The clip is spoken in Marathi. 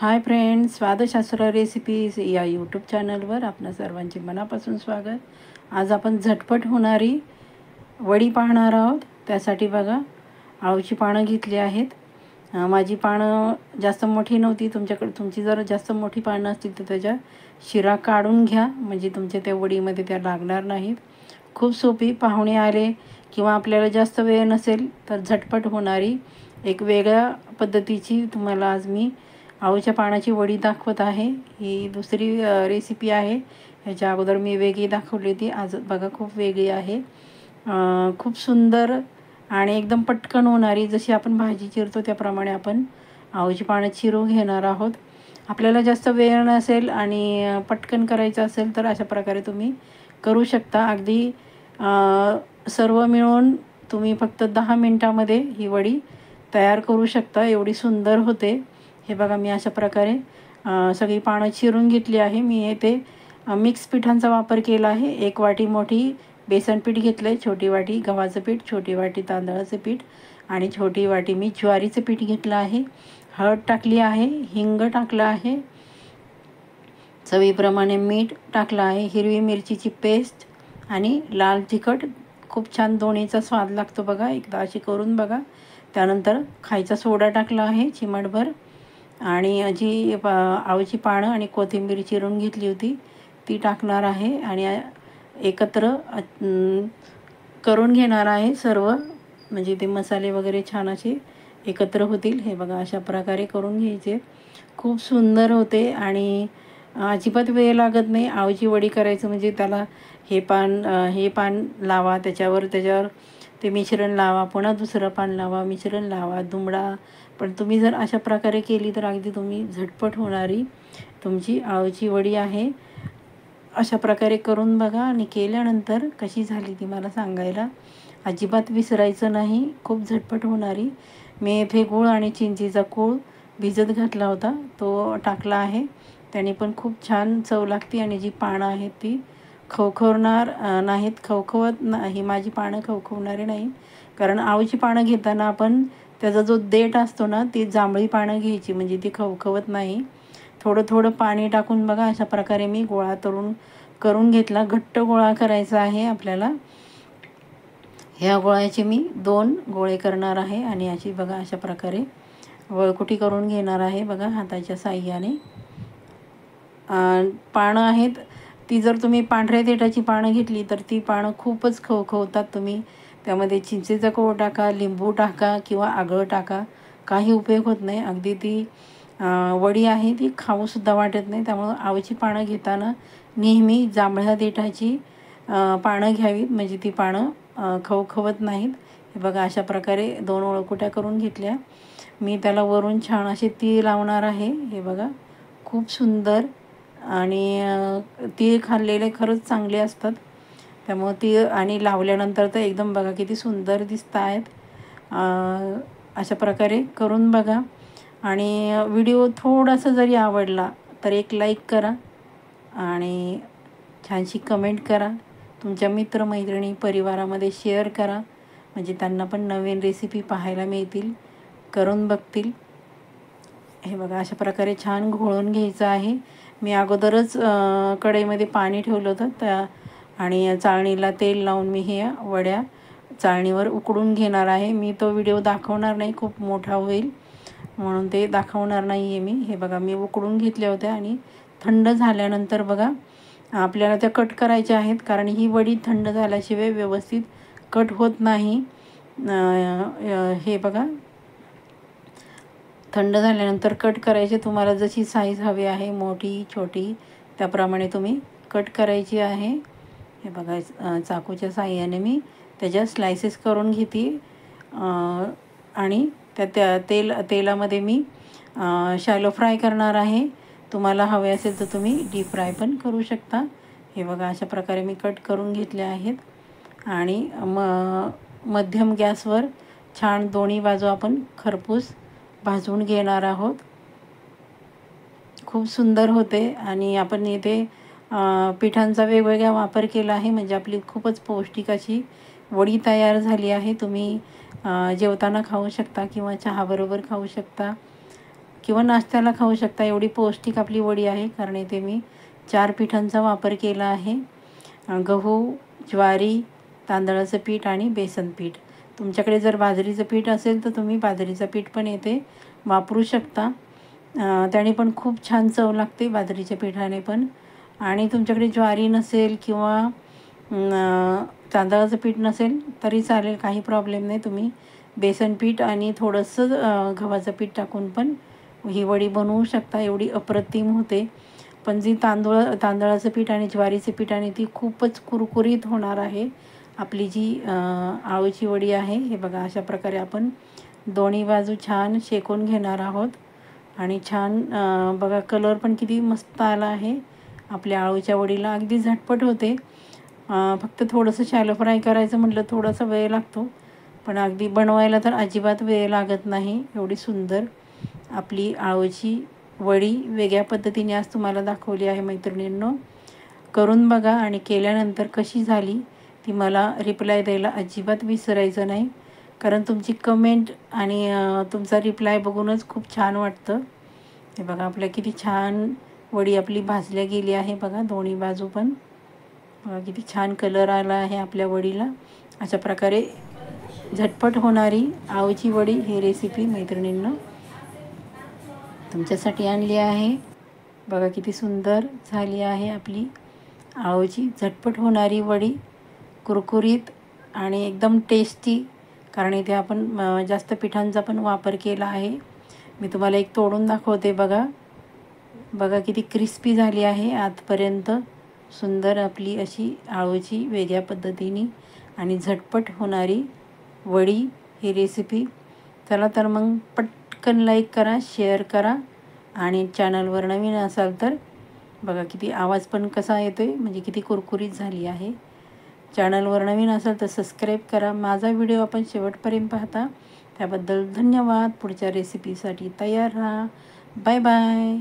हाय फ्रेंड्स, स्वादशास्त्र रेसिपीज या यूट्यूब चॅनलवर आपणा सर्वांचे मनापासून स्वागत. आज आपण झटपट होणारी वडी पाहणार आहोत. त्यासाठी बघा, आळूची पानं घेतली आहेत. माझी पानं जास्त मोठी नव्हती. तुमची जर जास्त मोठी पानं असतील तर त्याच्या शिरा काढून घ्या, म्हणजे तुमच्या त्या वडीमध्ये त्या लागणार नाहीत. खूप सोपी, पाहुणे आले किंवा आपल्याला जास्त वेळ नसेल तर झटपट होणारी एक वेगळ्या पद्धतीची तुम्हाला आज मी आळूच्या पानाची वडी दाखवत आहे. ही दुसरी रेसिपी आहे. ह्याच्या अगोदर मी वेगळी दाखवली होती. आज बघा खूप वेगळी आहे. खूप सुंदर आणि एकदम पटकन होणारी. जशी आपण भाजी चिरतो त्याप्रमाणे आपण आळूची पानं चिरून घेणार आहोत. आपल्याला जास्त वेळ नसेल आणि पटकन करायचं असेल तर अशा प्रकारे तुम्ही करू शकता. अगदी सर्व मिळून तुम्ही फक्त 10 मिनटामध्ये ही वडी तयार करू शकता. एवढी सुंदर होते. हे बघा, मी अशा प्रकारे सगळी पानं चिरून घेतली आहे. मी येथे मिक्स पिठांचा वापर केला आहे. 1 वाटी मोठी बेसन पीठ घेतलं आहे, छोटी वाटी गव्हाचं पीठ, छोटी वाटी तांदळाचं पीठ आणि छोटी वाटी मी ज्वारीचं पीठ घेतलं आहे. हळद टाकली आहे, हिंग टाकलं आहे, चवीप्रमाणे मीठ टाकलं आहे, हिरवी मिरचीची पेस्ट आणि लाल तिखट. खूप छान दोन्हीचा स्वाद लागतो बघा. एकदा अशी करून बघा. त्यानंतर खायचा सोडा टाकला आहे चिमटभर आणि जी आळूची पानं आणि कोथिंबीर चिरून घेतली होती ती टाकणार आहे आणि एकत्र करून घेणार आहे सर्व, म्हणजे ते मसाले वगैरे छान असे एकत्र होतील. हे बघा, अशा प्रकारे करून घ्यायचे. खूप सुंदर होते आणि अजिबात वेळ लागत नाही. आळूची वडी करायचं म्हणजे त्याला हे पान लावा, त्याच्यावर ते मिश्रण लावा, पुन्हा दुसरं पान लावा, मिश्रण लावा, दुमडा. पण तुम्ही जर अशा प्रकारे केली तर अगदी तुम्ही झटपट होणारी तुमची आळूची वडी आहे. अशा प्रकारे करून बघा आणि केल्यानंतर कशी झाली ती मला सांगायला अजिबात विसरायचं नाही. खूप झटपट होणारी. मी इथे गूळ आणि चिंचेचा कूळ भिजत घातला होता, तो टाकला आहे. त्याने पण खूप छान चव लागते आणि जी पानं आहेत ती खवखवणार नाहीत. खवखवत नाही, माझी पानं खवखवणारी नाही. कारण आळूची पानं घेताना आपण त्याचा जो देठ असतो ना, ती जांभळी पानं घ्यायची, म्हणजे ती खवखवत नाही. थोडं थोडं पाणी टाकून बघा अशा प्रकारे मी गोळा करून घेतला. घट्ट गोळा करायचा आहे आपल्याला. ह्या गोळ्याचे मी 2 गोळे करणार आहे आणि अशी बघा अशा प्रकारे वळकुटी करून घेणार आहे बघा हाताच्या साहाय्याने. पानं आहेत ती जर तुम्ही पांढऱ्या देठाची पानं घेतली तर ती पानं खूपच खवखवतात. तुम्ही त्यामध्ये चिंचेचा कोळ टाका, लिंबू टाका किंवा आगळ टाका, काही उपयोग होत नाही. अगदी ती वडी आहे ती खाऊसुद्धा वाटत नाही. त्यामुळं आळूची पानं घेताना नेहमी जांभळ्या देठाची पानं घ्यावीत, म्हणजे ती पानं खवखवत नाहीत. हे बघा, अशा प्रकारे 2 वळकुट्या करून घेतल्या. मी त्याला वरून छान असे तीळ लावणार आहे. हे बघा, खूप सुंदर आणि तीळ खाल्लेले खरंच चांगले असतात. त्यामुळं तीळ आणि लावल्यानंतर तर एकदम बघा किती सुंदर दिसत आहेत. अशा प्रकारे करून बघा आणि व्हिडिओ थोडासा जरी आवडला तर एक लाईक करा आणि छानशी कमेंट करा. तुमच्या मित्रमैत्रिणी परिवारामध्ये शेअर करा, म्हणजे त्यांना पण नवीन रेसिपी पाहायला मिळतील, करून बघतील. हे बघा, अशा प्रकारे छान घोळून घ्यायचं आहे. मी अगोदरच कढईमध्ये पाणी ठेवलं होतं आणि चाळणीला तेल लावून मी हे वड्या चाळणीवर उकडून घेणार आहे. मी तो व्हिडिओ दाखवणार नाही, खूप मोठा होईल म्हणून ते दाखवणार नाही आहे मी. हे बघा, मी उकडून घेतल्या होत्या आणि थंड झाल्यानंतर बघा आपल्याला त्या कट करायच्या आहेत, कारण ही वडी थंड झाल्याशिवाय व्यवस्थित कट होत नाही. हे बघा, थंड झाल्यानंतर कट करायचे. तुम्हाला जशी साईज हवी आहे, मोठी छोटी, त्याप्रमाणे तुम्ही कट करायची आहे. हे बघा, चाकूच्या साहाय्याने मी त्याच्या स्लायसेस करून घेते आणि तेलामध्ये मी शॅलो फ्राय करणार आहे. तुम्हाला हवे असेल तर तुम्ही डीप फ्राय पण करू शकता. हे बघा, अशा प्रकारे मी कट करून घेतले आहेत आणि मध्यम गॅसवर छान दोन्ही बाजू आपण खरपूस भाजून घेणार आहोत. खूप सुंदर होते आणि आपण इथे पिठांचा वेगवेगळा वापर केला आहे, म्हणजे आपली खूपच पौष्टिक अशी वडी तयार झाली आहे. तुम्ही जेवताना खाऊ शकता किंवा चहाबरोबर खाऊ शकता. किंवा नाश्त्याला खाऊ शकता. एवढी पौष्टिक आपली वडी आहे, कारण इथे मी 4 पिठांचा वापर केला आहे. गहू, ज्वारी, तांदळाचं पीठ आणि बेसन पीठ. तुमच्याकडे जर बाजरीचं पीठ असेल तर तुम्ही बाजरीचं पीठ पण येथे वापरू शकता. त्याने पण खूप छान चव लागते बाजरीच्या पिठाने पण. आणि तुमच्याकडे ज्वारी नसेल किंवा तांदळाचं पीठ नसेल तरी चालेल, काही प्रॉब्लेम नाही. तुम्ही बेसन पीठ आणि थोडंसं गव्हाचं पीठ टाकून पण ही वडी बनवू शकता. एवढी अप्रतिम होते. पण जी तांदळाचं पीठ आणि ज्वारीचं पीठ आणि ती खूपच कुरकुरीत होणार आहे. आपली जी आळूची वडी आहे, हे बघा अशा प्रकारे आपण दोन्ही बाजू छान शेकून घेणार आहोत. आणि छान बघा कलर पण किती मस्त आला आहे आपल्या आळूच्या वडीला. अगदी झटपट होते. फक्त थोडंसं शॅलो फ्राय करायचं म्हटलं थोडासा वेळ लागतो, पण अगदी बनवायला तर अजिबात वेळ लागत नाही. एवढी सुंदर आपली आळूची वडी वेगळ्या पद्धतीने आज तुम्हाला दाखवली आहे मैत्रिणींनो. करून बघा आणि केल्यानंतर कशी झाली ती मला रिप्लाय द्यायला अजिबात विसरायचं नाही, कारण तुमची कमेंट आणि तुमचा रिप्लाय बघूनच खूप छान वाटतं. हे बघा आपल्या किती छान वडी आपली भाजल्या गेली आहे. बघा दोन्ही बाजू पण बघा किती छान कलर आला आहे आपल्या वडीला. अशा प्रकारे झटपट होणारी आळूची वडी ही रेसिपी मैत्रिणींनो तुमच्यासाठी आणली आहे. बघा किती सुंदर झाली आहे आपली आळूची झटपट होणारी वडी, कुरकुरीत आणि एकदम टेस्टी, कारण इथे आपण जास्त पिठांचा पण वापर केला आहे. मी तुम्हाला एक तोडून दाखवते. बघा बघा किती क्रिस्पी झाली आहे आतपर्यंत. सुंदर आपली अशी आळूची वेगळ्या पद्धतीने आणि झटपट होणारी वडी ही रेसिपी. चला तर मग पटकन लाईक करा, शेअर करा आणि चॅनलवर नवीन असाल तर बघा किती आवाज पण कसा येतो आहे, म्हणजे किती कुरकुरीत झाली आहे. चॅनलवर नवीन असाल तर सबस्क्राईब करा. माझा व्हिडिओ आपण शेवटपर्यंत पाहता त्याबद्दल धन्यवाद. पुढच्या रेसिपीसाठी तयार राहा. Bye bye.